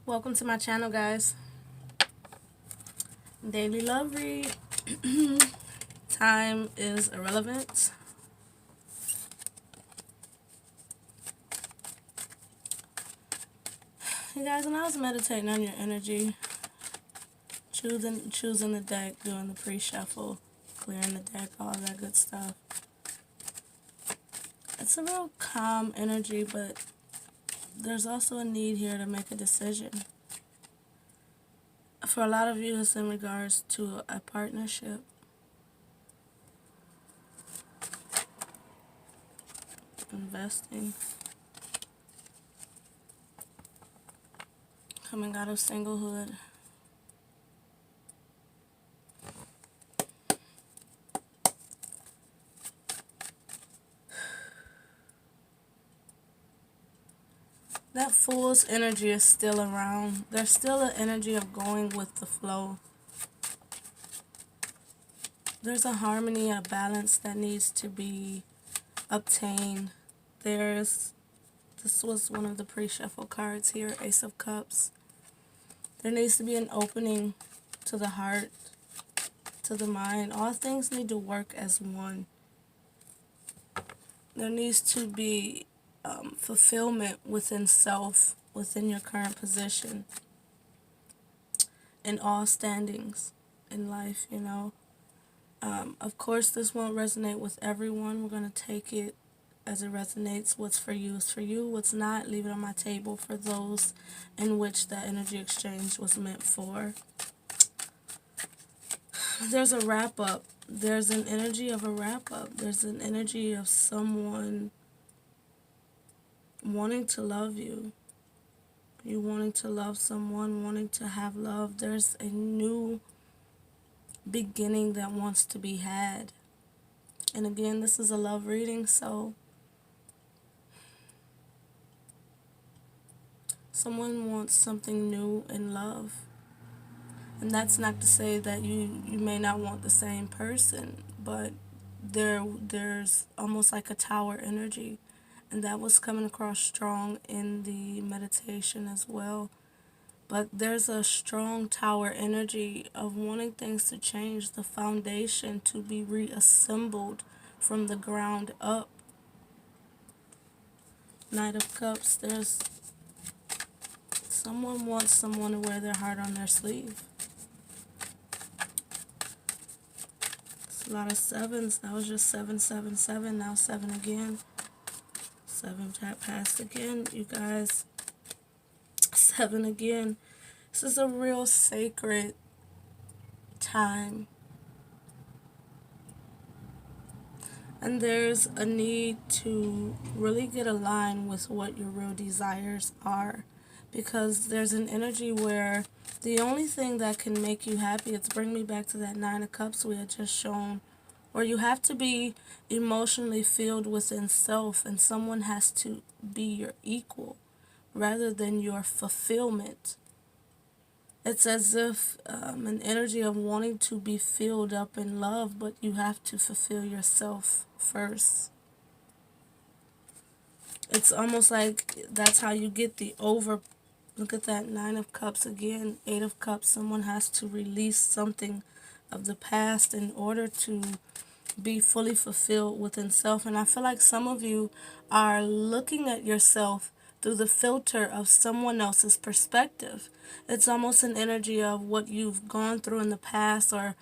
Welcome to my channel, guys. Daily love read. Time is irrelevant. You guys, when I was meditating on your energy, choosing the deck, doing the pre-shuffle, clearing the deck, all that good stuff. It's a real calm energy, but there's also a need here to make a decision. For a lot of you, it's in regards to a partnership. Investing. Coming out of singlehood. That Fool's energy is still around. There's still an energy of going with the flow. There's a harmony, a balance that needs to be obtained. This was one of the pre-shuffle cards here, Ace of Cups. There needs to be an opening to the heart, to the mind. All things need to work as one. There needs to be fulfillment within self, within your current position, in all standings in life, you know. Of course, this won't resonate with everyone. We're going to take it as it resonates. What's for you is for you. What's not, leave it on my table for those in which that energy exchange was meant for. There's a wrap-up. There's an energy of a wrap-up. There's an energy of someone wanting to love you. You wanting to love someone, wanting to have love. There's a new beginning that wants to be had. And again, this is a love reading, so someone wants something new in love. And that's not to say that you may not want the same person, but there's almost like a tower energy. And that was coming across strong in the meditation as well. But there's a strong tower energy of wanting things to change, the foundation to be reassembled from the ground up. Knight of Cups, there's someone wants someone to wear their heart on their sleeve. It's a lot of sevens. That was just 777. Now 7 again. 7 passed again, you guys. 7 again. This is a real sacred time. And there's a need to really get aligned with what your real desires are. Because there's an energy where the only thing that can make you happy, it's bring me back to that 9 of Cups we had just shown, where you have to be emotionally filled within self, and someone has to be your equal rather than your fulfillment. It's as if an energy of wanting to be filled up in love, but you have to fulfill yourself first. It's almost like that's how you get the over. Look at that 9 of Cups again, 8 of Cups. Someone has to release something of the past in order to be fully fulfilled within self. And I feel like some of you are looking at yourself through the filter of someone else's perspective. It's almost an energy of what you've gone through in the past, or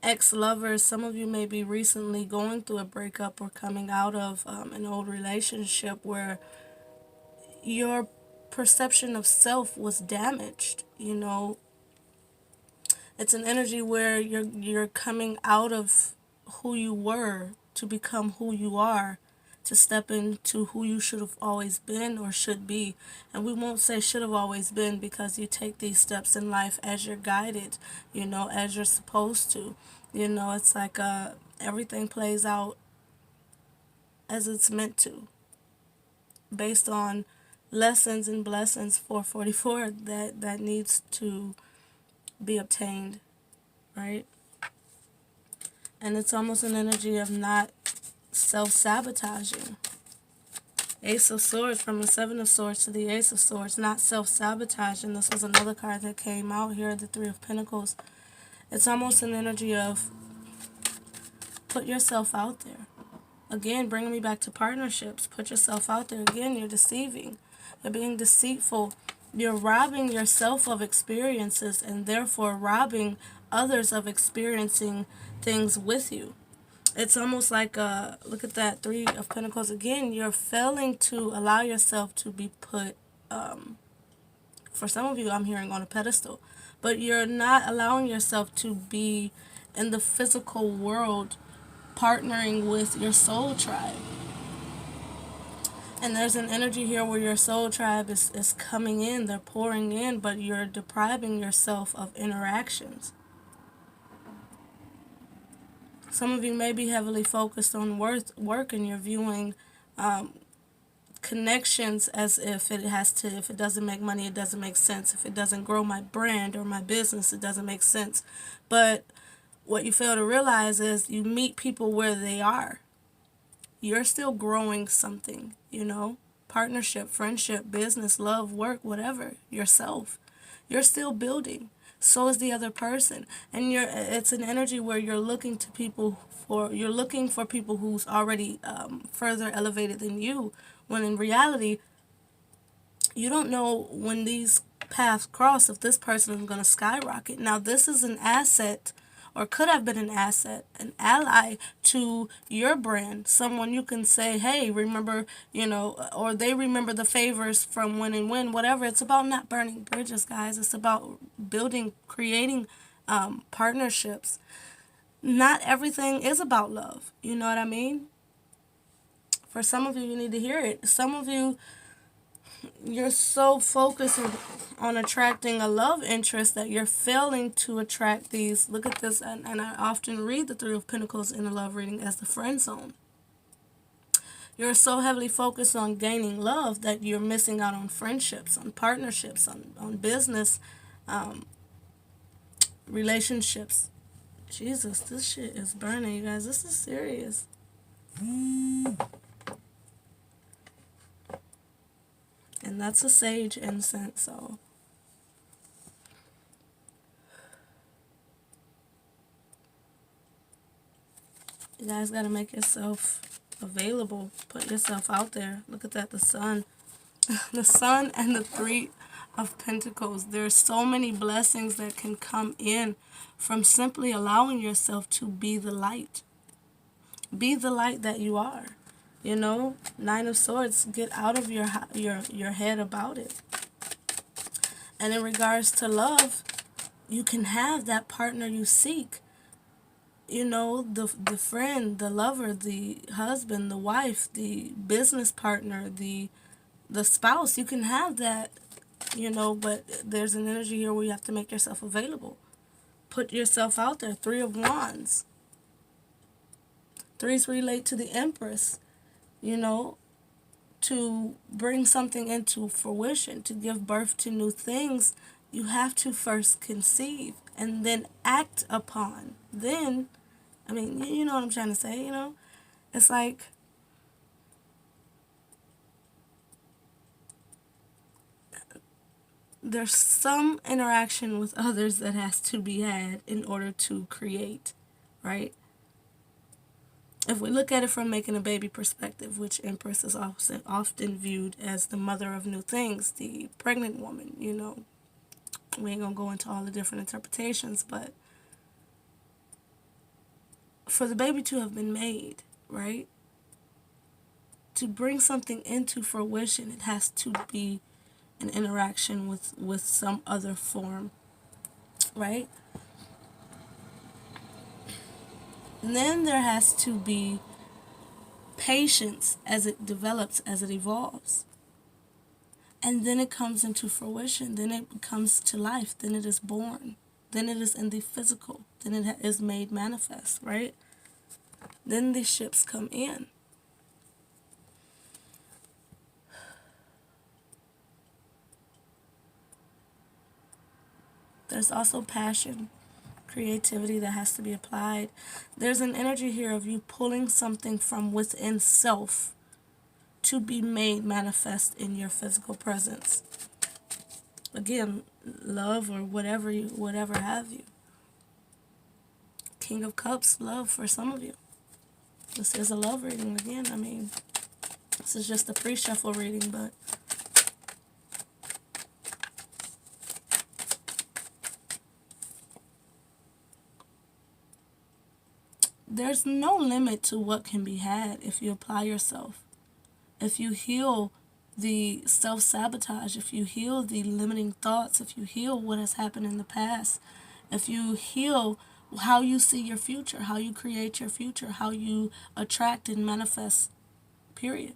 ex-lovers. Some of you may be recently going through a breakup or coming out of an old relationship where your perception of self was damaged, you know. It's an energy where you're coming out of who you were to become who you are, to step into who you should have always been or should be. And we won't say should have always been, because you take these steps in life as you're guided, you know, as you're supposed to. You know, it's like everything plays out as it's meant to, based on lessons and blessings 444 that needs to be obtained, right? And it's almost an energy of not self-sabotaging. Ace of Swords, from the Seven of Swords to the Ace of Swords, not self-sabotage. And this was another card that came out here, the Three of Pentacles. It's almost an energy of put yourself out there. Again, bringing me back to partnerships. Put yourself out there. Again, you're deceiving. You're being deceitful. You're robbing yourself of experiences and therefore robbing others of experiencing things with you. It's almost like, look at that, Three of Pentacles again. You're failing to allow yourself to be put, for some of you, I'm hearing on a pedestal. But you're not allowing yourself to be in the physical world partnering with your soul tribe. And there's an energy here where your soul tribe is coming in, they're pouring in, but you're depriving yourself of interactions. Some of you may be heavily focused on work and you're viewing connections as if if it doesn't make money, it doesn't make sense. If it doesn't grow my brand or my business, it doesn't make sense. But what you fail to realize is you meet people where they are. You're still growing something, partnership, friendship, business, love, work, whatever, yourself. You're still building. So is the other person. And it's an energy where you're looking to you're looking for people who's already further elevated than you, when in reality, you don't know when these paths cross if this person is going to skyrocket. Now, this is an asset, or could have been an asset, an ally to your brand, someone you can say, hey, remember, or they remember the favors from when and when, whatever. It's about not burning bridges, guys. It's about building, creating partnerships. Not everything is about love. You know what I mean? For some of you, you need to hear it. Some of you, you're so focused on attracting a love interest that you're failing to attract these. Look at this, and I often read the Three of Pentacles in a love reading as the friend zone. You're so heavily focused on gaining love that you're missing out on friendships, on partnerships, on business, relationships. Jesus, this shit is burning, you guys. This is serious. And that's a sage incense, so you guys got to make yourself available. Put yourself out there. Look at that, the sun. The sun and the Three of Pentacles. There's so many blessings that can come in from simply allowing yourself to be the light. Be the light that you are. Nine of Swords, get out of your head about it. And in regards to love, you can have that partner you seek. The friend, the lover, the husband, the wife, the business partner, the spouse. You can have that, but there's an energy here where you have to make yourself available. Put yourself out there. Three of Wands. Threes relate to the Empress. To bring something into fruition, to give birth to new things, you have to first conceive and then act upon. Then, you know what I'm trying to say, It's like, there's some interaction with others that has to be had in order to create, right? If we look at it from making a baby perspective, which Empress is often viewed as the mother of new things, the pregnant woman, we ain't gonna go into all the different interpretations, but for the baby to have been made, right? To bring something into fruition, it has to be an interaction with some other form, right? And then there has to be patience as it develops, as it evolves. And then it comes into fruition. Then it comes to life. Then it is born. Then it is in the physical. Then it is made manifest, right? Then the ships come in. There's also passion, creativity that has to be applied. There's an energy here of you pulling something from within self to be made manifest in your physical presence. Again, love or whatever have you. King of Cups, love for some of you. This is a love reading again. I mean, this is just a pre-shuffle reading, but there's no limit to what can be had if you apply yourself. If you heal the self-sabotage, if you heal the limiting thoughts, if you heal what has happened in the past, if you heal how you see your future, how you create your future, how you attract and manifest, period.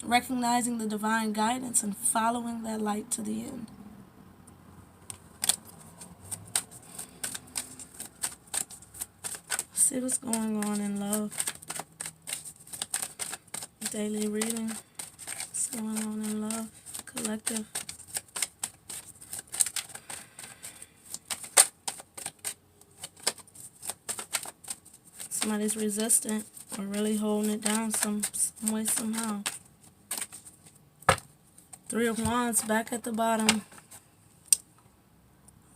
Recognizing the divine guidance and following that light to the end. See what's going on in love. Daily reading. What's going on in love? Collective. Somebody's resistant or really holding it down some way, somehow. Three of Wands back at the bottom.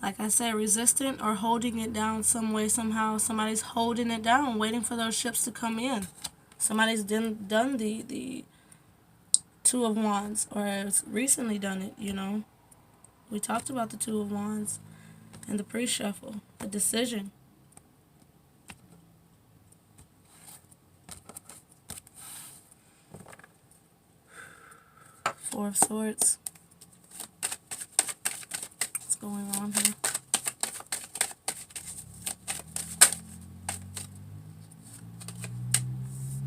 Like I said, resistant or holding it down some way, somehow. Somebody's holding it down, waiting for those ships to come in. Somebody's done the Two of Wands, or has recently done it, you know. We talked about the Two of Wands in the pre-shuffle. The decision. Four of Swords. What's going on here?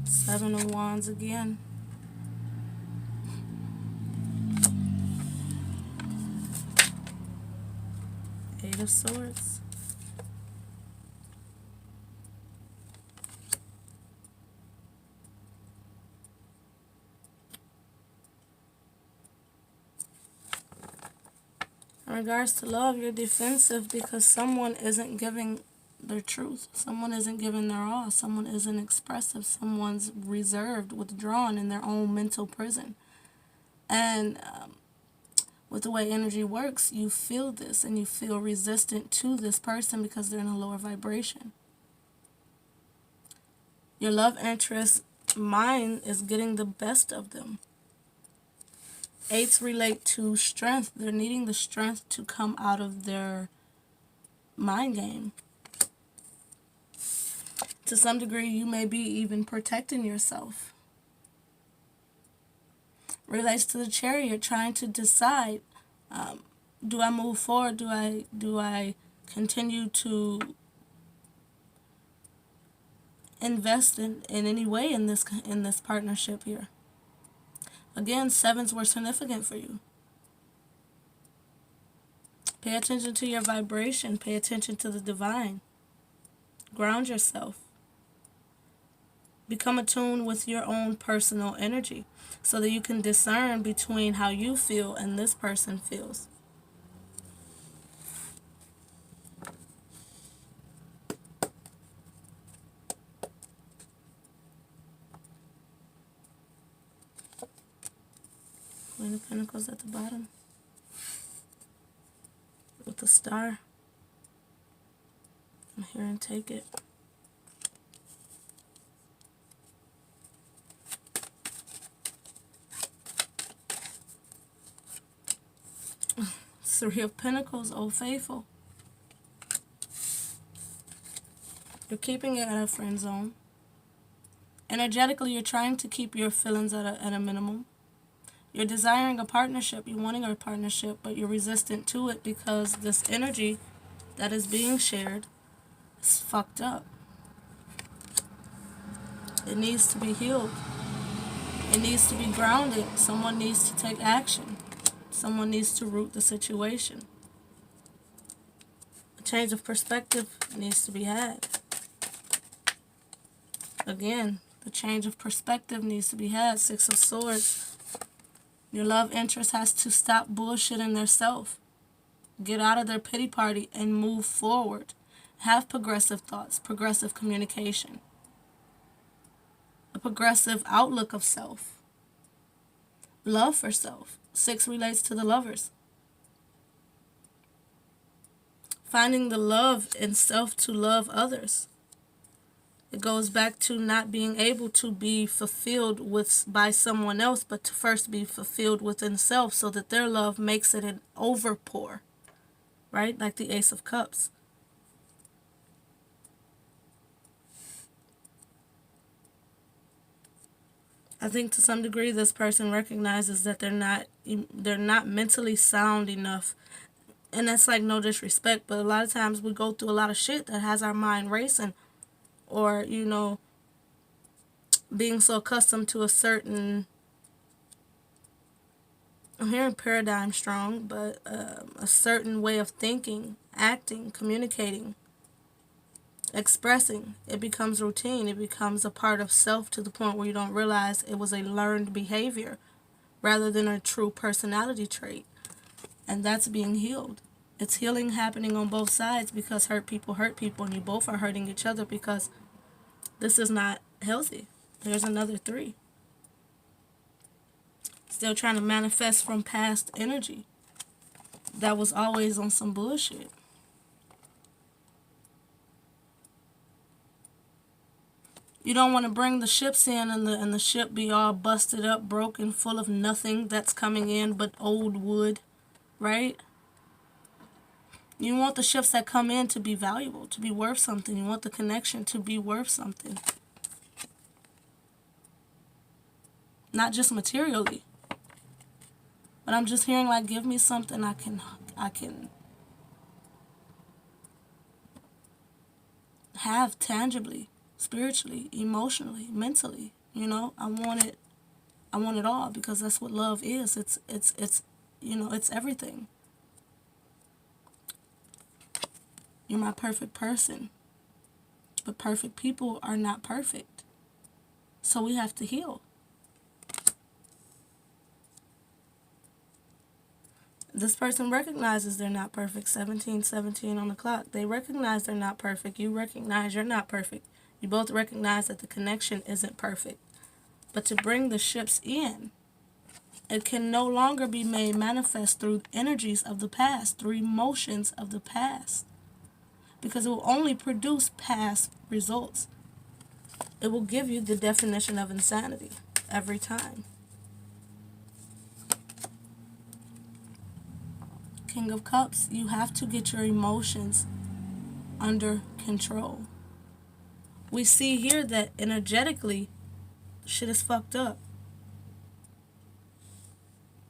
Seven of Wands again. Eight of Swords. In regards to love, you're defensive because someone isn't giving their truth. Someone isn't giving their all. Someone isn't expressive. Someone's reserved, withdrawn in their own mental prison. And with the way energy works, you feel this and you feel resistant to this person because they're in a lower vibration. Your love interest mind is getting the best of them. Eights relate to strength. They're needing the strength to come out of their mind game. To some degree, you may be even protecting yourself. Relates to the Chariot, trying to decide, do I move forward? Do I continue to invest in any way in this partnership here? Again, sevens were significant for you. Pay attention to your vibration. Pay attention to the divine. Ground yourself. Become attuned with your own personal energy so that you can discern between how you feel and this person feels. Queen of Pentacles at the bottom with the star. I'm here and take it. Three of Pentacles, Old Faithful. You're keeping it at a friend zone. Energetically, you're trying to keep your feelings at a minimum. You're desiring a partnership, you're wanting a partnership, but you're resistant to it because this energy that is being shared is fucked up. It needs to be healed. It needs to be grounded. Someone needs to take action. Someone needs to root the situation. A change of perspective needs to be had. Again, the change of perspective needs to be had. Six of Swords. Your love interest has to stop bullshitting theirself. Get out of their pity party and move forward. Have progressive thoughts, progressive communication. progressive outlook of self, love for self. 6 relates to the lovers. Finding the love in self to love others. It goes back to not being able to be fulfilled by someone else, but to first be fulfilled within self so that their love makes it an overpour, right? Like the Ace of Cups. I think to some degree this person recognizes that they're not mentally sound enough. And that's like no disrespect, but a lot of times we go through a lot of shit that has our mind racing, or being so accustomed to a certain, I'm hearing paradigm strong, but a certain way of thinking, acting, communicating, expressing. It becomes routine. It becomes a part of self to the point where you don't realize it was a learned behavior rather than a true personality trait. And that's being healed. It's healing happening on both sides, because hurt people, and you both are hurting each other because this is not healthy. There's another 3. Still trying to manifest from past energy that was always on some bullshit. You don't want to bring the ships in and the ship be all busted up, broken, full of nothing that's coming in but old wood, right? You want the ships that come in to be valuable, to be worth something. You want the connection to be worth something. Not just materially. But I'm just hearing like, give me something I can have tangibly, spiritually, emotionally, mentally. I want it all, because that's what love is. It's it's everything. You're my perfect person. But perfect people are not perfect. So we have to heal. This person recognizes they're not perfect. 1717 on the clock. They recognize they're not perfect. You recognize you're not perfect. You both recognize that the connection isn't perfect. But to bring the ships in, it can no longer be made manifest through energies of the past, through emotions of the past. Because it will only produce past results. It will give you the definition of insanity every time. King of Cups, you have to get your emotions under control. We see here that energetically, shit is fucked up.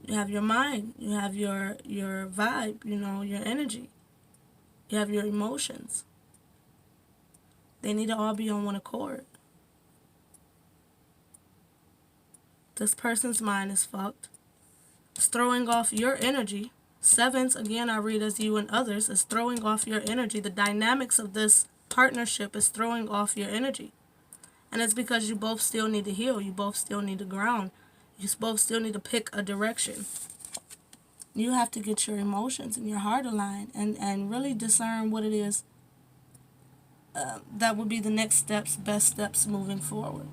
You have your mind, you have your vibe, your energy. You have your emotions. They need to all be on one accord. This person's mind is fucked. It's throwing off your energy. 7s, again, I read as you and others, is throwing off your energy. The dynamics of this partnership is throwing off your energy. And it's because you both still need to heal. You both still need to ground. You both still need to pick a direction. You have to get your emotions and your heart aligned and really discern what it is that would be the next steps, best steps moving forward.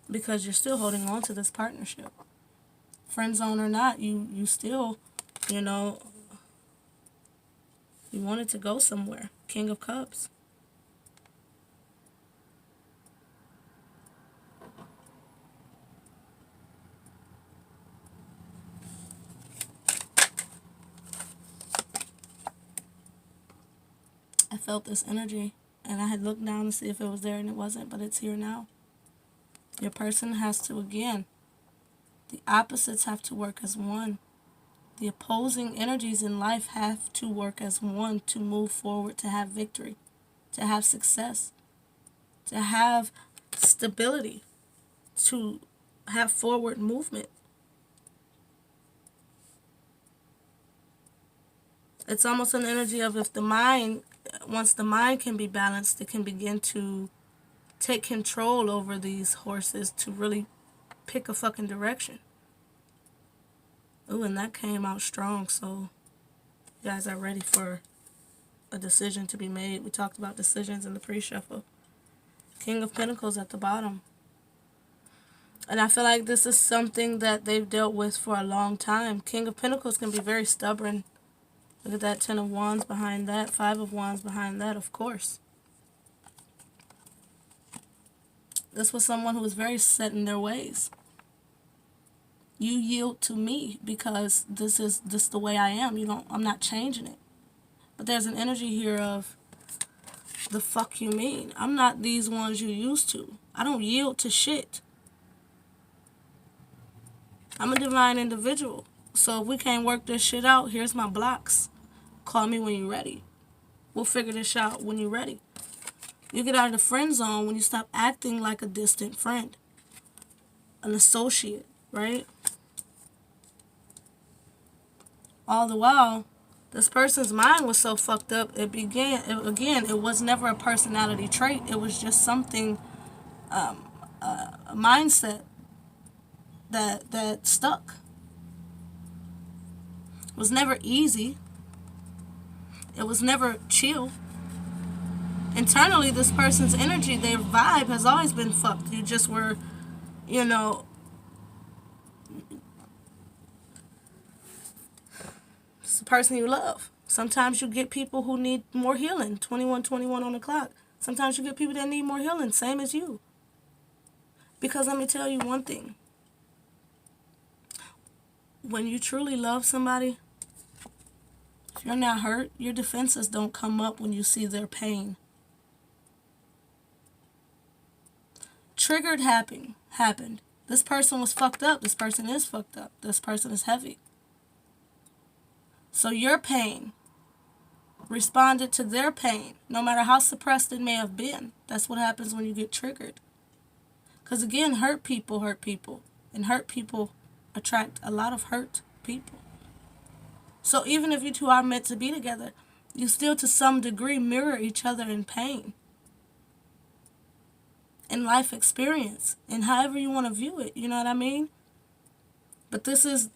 Because you're still holding on to this partnership. Friend zone or not, you still, you want it to go somewhere. King of Cups. I felt this energy, and I had looked down to see if it was there, and it wasn't, but it's here now. Your person has to, again, the opposites have to work as one. The opposing energies in life have to work as one to move forward, to have victory, to have success, to have stability, to have forward movement. It's almost an energy of if the mind, once the mind can be balanced, it can begin to take control over these horses to really pick a fucking direction. Ooh, and that came out strong, so you guys are ready for a decision to be made. We talked about decisions in the pre-shuffle. King of Pentacles at the bottom. And I feel like this is something that they've dealt with for a long time. King of Pentacles can be very stubborn. Look at that 10 of Wands behind that. 5 of Wands behind that, of course. This was someone who was very set in their ways. You yield to me because this is the way I am. I'm not changing it. But there's an energy here of, the fuck you mean? I'm not these ones you used to. I don't yield to shit. I'm a divine individual. So if we can't work this shit out, here's my blocks. Call me when you're ready. We'll figure this out when you're ready. You get out of the friend zone when you stop acting like a distant friend. An associate, right? All the while, this person's mind was so fucked up, it was never a personality trait. It was just something, a mindset that stuck. It was never easy. It was never chill. Internally, this person's energy, their vibe has always been fucked. You just were, it's the person you love. Sometimes you get people who need more healing. 21:21 on the clock. Sometimes you get people that need more healing, same as you. Because let me tell you one thing. When you truly love somebody, if you're not hurt, your defenses don't come up when you see their pain. Triggered happened. This person was fucked up. This person is fucked up. This person is heavy. So your pain responded to their pain, no matter how suppressed it may have been. That's what happens when you get triggered. Because again, hurt people. And hurt people attract a lot of hurt people. So even if you two are meant to be together, you still to some degree mirror each other in pain. In life experience. And however you want to view it. You know what I mean? But this is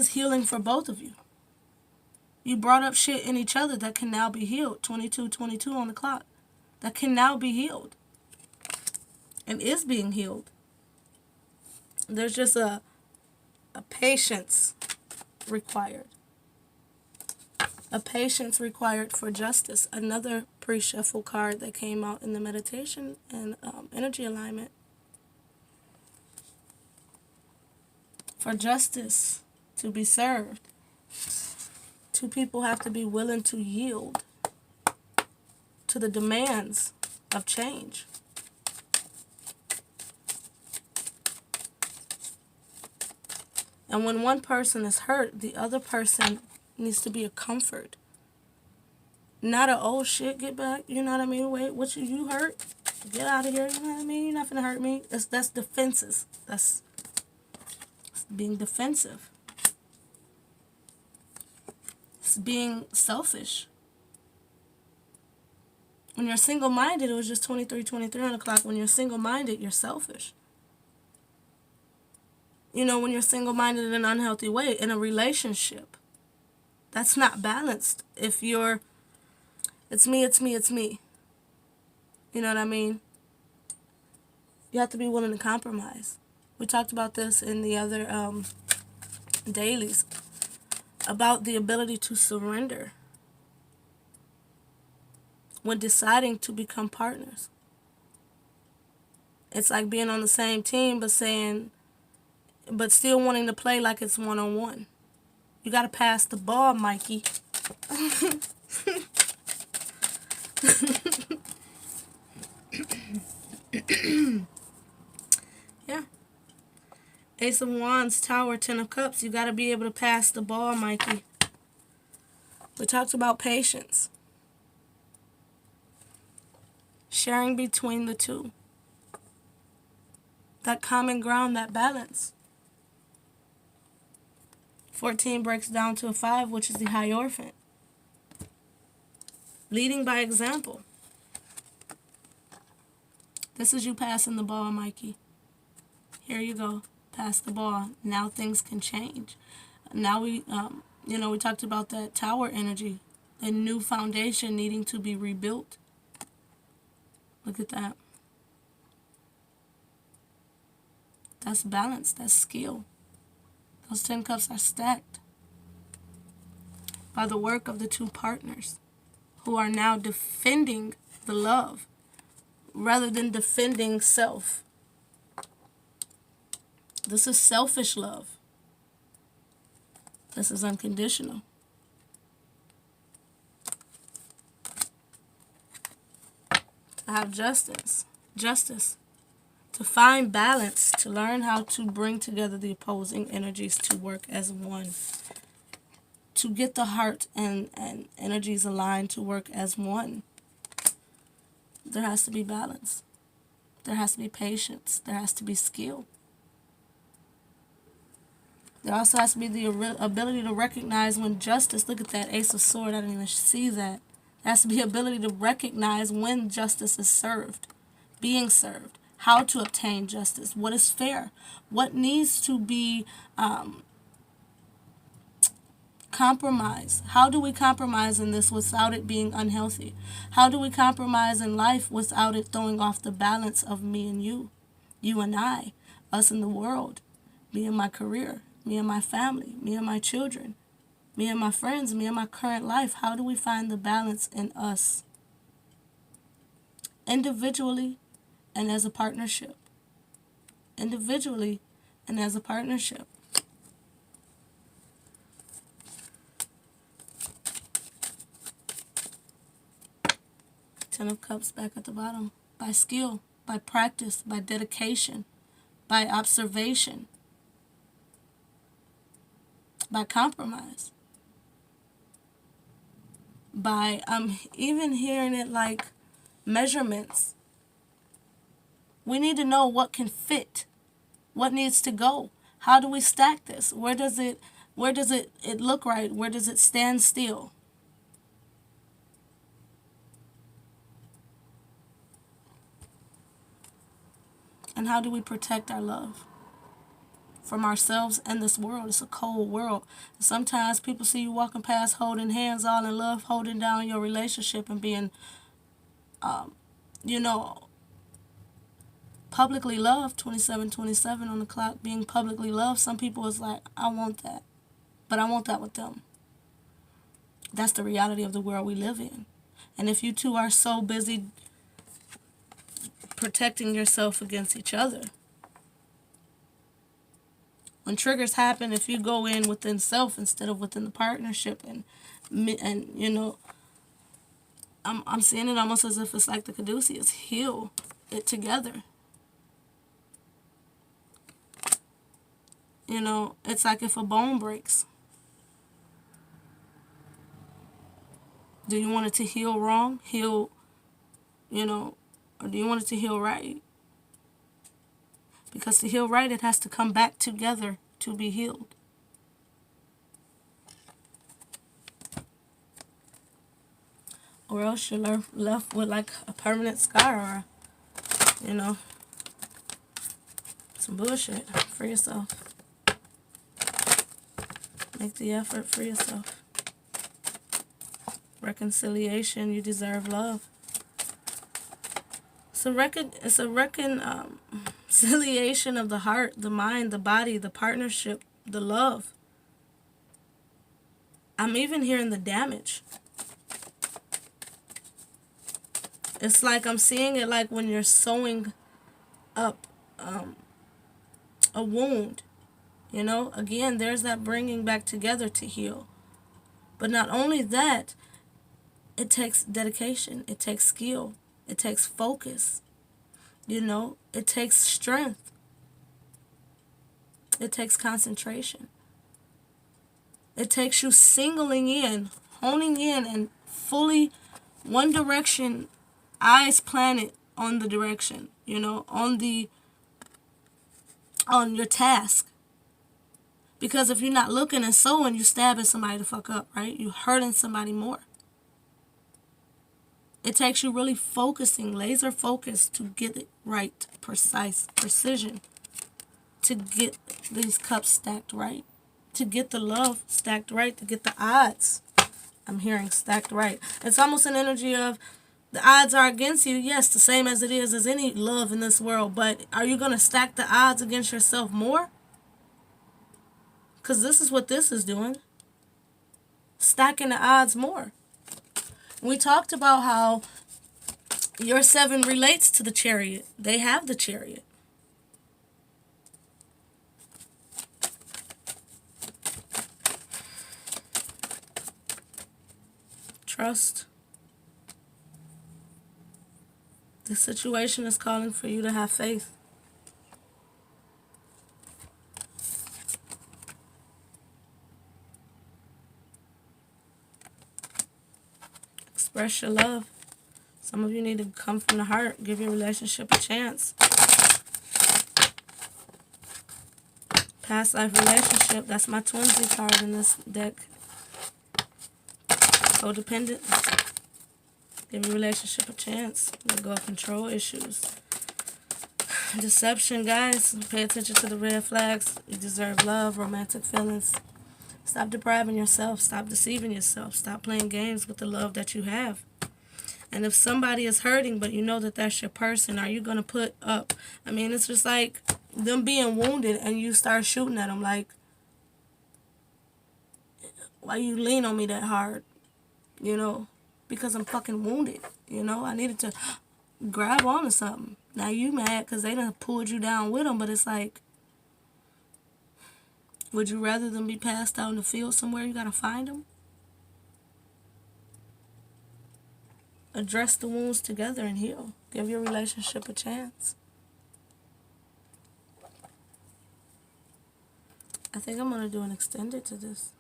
healing for both of you. You brought up shit in each other that can now be healed. 22:22 on the clock. That can now be healed. And is being healed. There's just a patience required. A patience required for justice. Another pre-shuffle card that came out in the meditation and energy alignment. For justice to be served, two people have to be willing to yield to the demands of change. And when one person is hurt, the other person needs to be a comfort. Not a, oh shit, get back, you know what I mean? Wait, what you hurt? Get out of here, you know what I mean? You're not finna hurt me. That's defenses. That's being defensive. It's being selfish. When you're single-minded, it was just 23:23 on the clock. When you're single-minded, you're selfish. When you're single-minded in an unhealthy way, in a relationship, that's not balanced. If you're, it's me. You know what I mean? You have to be willing to compromise. We talked about this in the other dailies, about the ability to surrender when deciding to become partners. It's like being on the same team, but still wanting to play like it's one-on-one. You got to pass the ball, Mikey. Yeah. Ace of Wands, Tower, 10 of Cups. You got to be able to pass the ball, Mikey. We talked about patience. Sharing between the two. That common ground, that balance. 14 breaks down to a 5, which is the Hierophant. Leading by example. This is you passing the ball, Mikey. Here you go. Pass the ball. Now things can change. Now we talked about that tower energy. The new foundation needing to be rebuilt. Look at that. That's balance. That's skill. Those 10 cups are stacked by the work of the two partners who are now defending the love rather than defending self. This is selfish love. This is unconditional. To have justice. To find balance, to learn how to bring together the opposing energies to work as one. To get the heart and energies aligned to work as one. There has to be balance. There has to be patience. There has to be skill. There also has to be the ability to recognize when justice, look at that Ace of Swords, I didn't even see that. There has to be ability to recognize when justice is served, being served, how to obtain justice, what is fair, what needs to be compromised. How do we compromise in this without it being unhealthy? How do we compromise in life without it throwing off the balance of me and you and I, us and the world, me and my career, me and my family, me and my children, me and my friends, me and my current life? How do we find the balance in us? Individually and as a partnership. Individually and as a partnership. Ten of Cups back at the bottom. By skill, by practice, by dedication, by observation, by compromise, by even hearing it like measurements. We need to know what can fit, what needs to go. How do we stack this? Where does it look right? Where does it stand still? And how do we protect our love from ourselves and this world? It's a cold world. Sometimes people see you walking past holding hands, all in love, holding down your relationship and being, publicly loved. 2727 on the clock, being publicly loved. Some people is like, I want that, but I want that with them. That's the reality of the world we live in. And if you two are so busy protecting yourself against each other, when triggers happen, if you go in within self instead of within the partnership, and I'm seeing it almost as if it's like the Caduceus, heal it together. It's like if a bone breaks, do you want it to heal wrong, or do you want it to heal right? Because to heal right, it has to come back together to be healed. Or else you're left with like a permanent scar, or, some bullshit. Free yourself. Make the effort, free yourself. Reconciliation, you deserve love. It's a reconciliation of the heart, the mind, the body, the partnership, the love. I'm even hearing the damage. It's like I'm seeing it like when you're sewing up a wound. Again, there's that bringing back together to heal. But not only that, it takes dedication. It takes skill. It takes focus. It takes strength. It takes concentration. It takes you singling in, honing in, and fully one direction, eyes planted on the direction, on your task. Because if you're not looking and sewing, you're stabbing somebody to fuck up, right? You're hurting somebody more. It takes you really focusing, laser focus, to get it right, precise, precision, to get these cups stacked right, to get the love stacked right, to get the odds, I'm hearing, stacked right. It's almost an energy of The odds are against you, yes, the same as it is as any love in this world. But are you going to stack the odds against yourself more? Because this is what this is doing. Stacking the odds more. We talked about how your 7 relates to the Chariot. They have the Chariot. Trust. The situation is calling for you to have faith. Express your love. Some of you need to come from the heart. Give your relationship a chance. Past life relationship. That's my twinsy card in this deck. Codependent. Give your relationship a chance. Let go of control issues. Deception, guys. Pay attention to the red flags. You deserve love, romantic feelings. Stop depriving yourself. Stop deceiving yourself. Stop playing games with the love that you have. And if somebody is hurting, but you know that that's your person, are you going to put up? I mean, it's just like them being wounded and you start shooting at them. Like, why you lean on me that hard? You know, because I'm fucking wounded. You know, I needed to grab onto something. Now you mad because they done pulled you down with them, but it's like, would you rather them be passed out in the field somewhere? You got to find them? Address the wounds together and heal. Give your relationship a chance. I think I'm going to do an extended to this.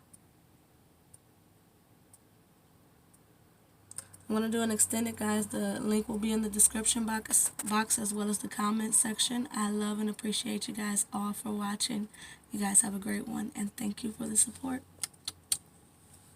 I'm going to do an extended, guys. The link will be in the description box as well as the comment section. I love and appreciate you guys all for watching. You guys have a great one, and thank you for the support.